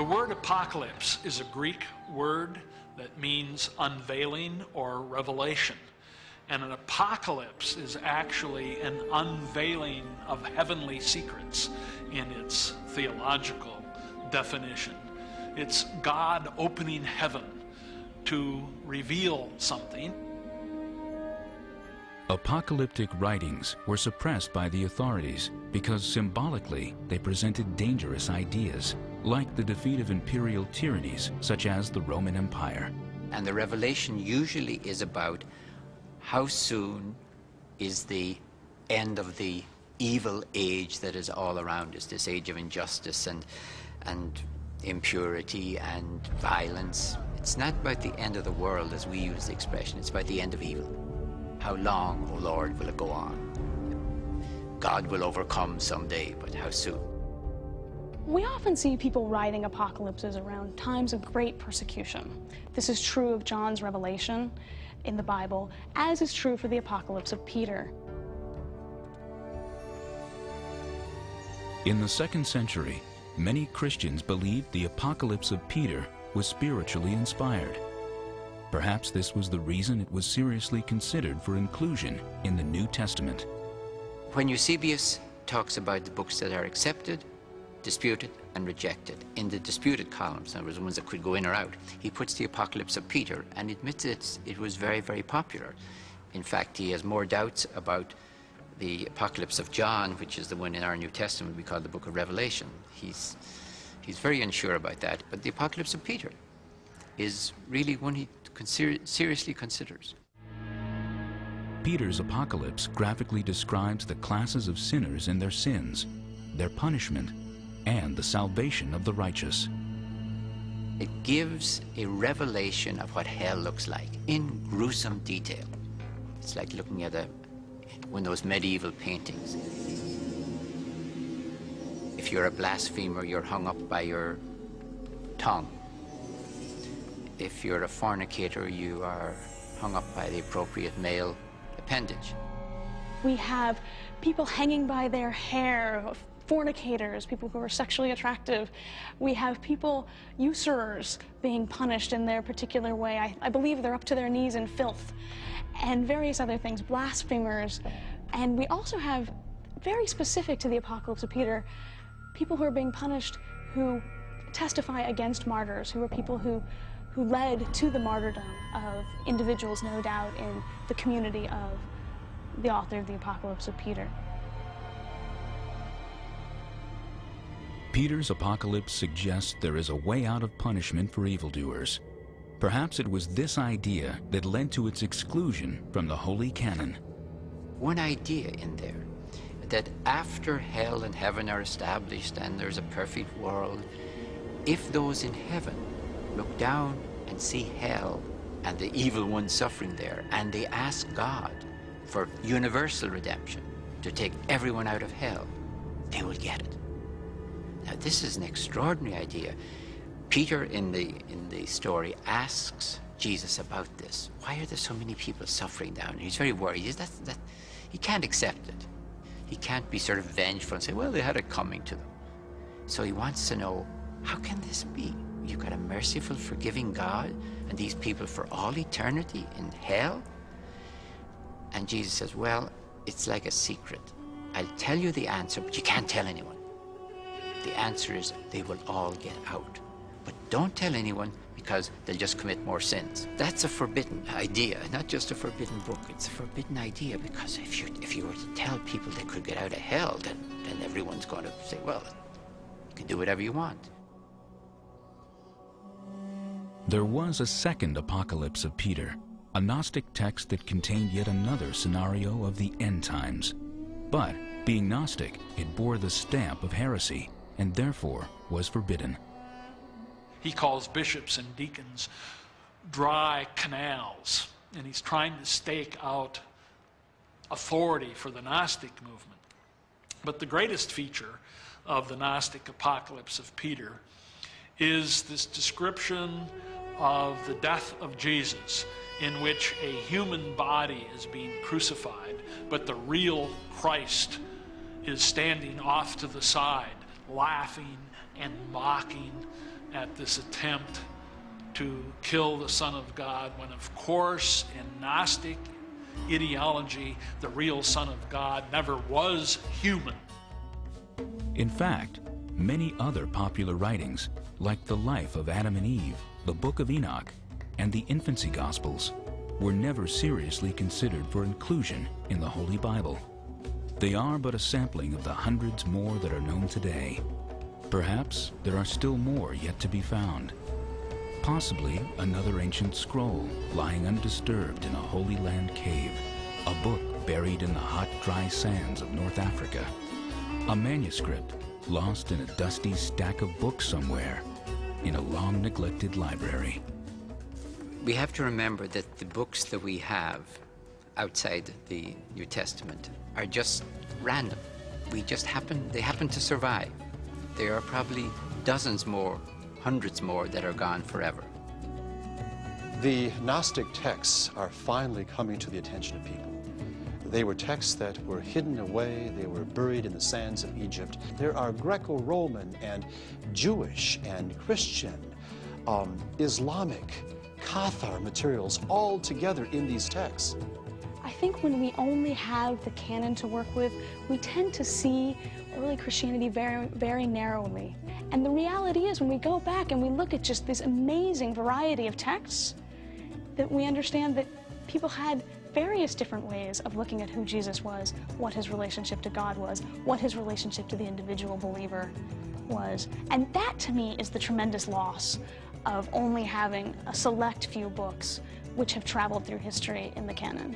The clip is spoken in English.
The word apocalypse is a Greek word that means unveiling or revelation. And an apocalypse is actually an unveiling of heavenly secrets in its theological definition. It's God opening heaven to reveal something. Apocalyptic writings were suppressed by the authorities because symbolically they presented dangerous ideas, like the defeat of imperial tyrannies such as the Roman Empire. And the revelation usually is about how soon is the end of the evil age that is all around us, this age of injustice and impurity and violence. It's not about the end of the world as we use the expression, it's about the end of evil. How long, O Lord, will it go on? God will overcome someday, but how soon? We often see people writing apocalypses around times of great persecution. This is true of John's revelation in the Bible, as is true for the apocalypse of Peter. In the 2nd century, many Christians believed the apocalypse of Peter was spiritually inspired. Perhaps this was the reason it was seriously considered for inclusion in the New Testament. When Eusebius talks about the books that are accepted, disputed, and rejected, in the disputed columns, in other words, the ones that could go in or out, he puts the Apocalypse of Peter and admits it was very, very popular. In fact, he has more doubts about the Apocalypse of John, which is the one in our New Testament we call the Book of Revelation. He's very unsure about that, but the Apocalypse of Peter is really one he seriously considers. Peter's Apocalypse graphically describes the classes of sinners and their sins, their punishment, and the salvation of the righteous. It gives a revelation of what hell looks like in gruesome detail. It's like looking at one of those medieval paintings. If you're a blasphemer, you're hung up by your tongue. If you're a fornicator, you are hung up by the appropriate male appendage. We have people hanging by their hair, fornicators, people who are sexually attractive. We have people, usurers, being punished in their particular way. I believe they're up to their knees in filth, and various other things, blasphemers. And we also have, very specific to the Apocalypse of Peter, people who are being punished who testify against martyrs, who are people who led to the martyrdom of individuals, no doubt, in the community of the author of the Apocalypse of Peter. Peter's Apocalypse suggests there is a way out of punishment for evildoers. Perhaps it was this idea that led to its exclusion from the Holy Canon. One idea in there, that after hell and heaven are established and there's a perfect world, if those in heaven look down and see hell and the evil one suffering there, and they ask God for universal redemption, to take everyone out of hell, they will get it. Now, this is an extraordinary idea. Peter, in the story, asks Jesus about this. Why are there so many people suffering down? And he's very worried. He can't accept it. He can't be sort of vengeful and say, well, they had it coming to them. So he wants to know, how can this be? You've got a merciful, forgiving God, and these people for all eternity in hell? And Jesus says, well, it's like a secret. I'll tell you the answer, but you can't tell anyone. The answer is they will all get out. But don't tell anyone, because they'll just commit more sins. That's a forbidden idea, not just a forbidden book. It's a forbidden idea, because if you were to tell people they could get out of hell, then everyone's going to say, well, you can do whatever you want. There was a second Apocalypse of Peter, a Gnostic text that contained yet another scenario of the end times. But, being Gnostic, it bore the stamp of heresy, and therefore was forbidden. He calls bishops and deacons dry canals, and he's trying to stake out authority for the Gnostic movement. But the greatest feature of the Gnostic Apocalypse of Peter is this description of the death of Jesus, in which a human body is being crucified, but the real Christ is standing off to the side, laughing and mocking at this attempt to kill the Son of God, when of course in Gnostic ideology the real Son of God never was human. In fact, many other popular writings, like the life of Adam and Eve, the Book of Enoch, and the Infancy Gospels, were never seriously considered for inclusion in the Holy Bible. They are but a sampling of the hundreds more that are known today. Perhaps there are still more yet to be found. Possibly another ancient scroll lying undisturbed in a Holy Land cave, a book buried in the hot, dry sands of North Africa, a manuscript lost in a dusty stack of books somewhere in a long-neglected library. We have to remember that the books that we have outside the New Testament are just random. They happen to survive. There are probably dozens more, hundreds more that are gone forever. The Gnostic texts are finally coming to the attention of people. They were texts that were hidden away, they were buried in the sands of Egypt. There are Greco-Roman and Jewish and Christian, Islamic, Cathar materials all together in these texts. I think when we only have the canon to work with, we tend to see early Christianity very, very narrowly. And the reality is, when we go back and we look at just this amazing variety of texts, that we understand that people had various different ways of looking at who Jesus was, what his relationship to God was, what his relationship to the individual believer was. And that, to me, is the tremendous loss of only having a select few books which have traveled through history in the canon.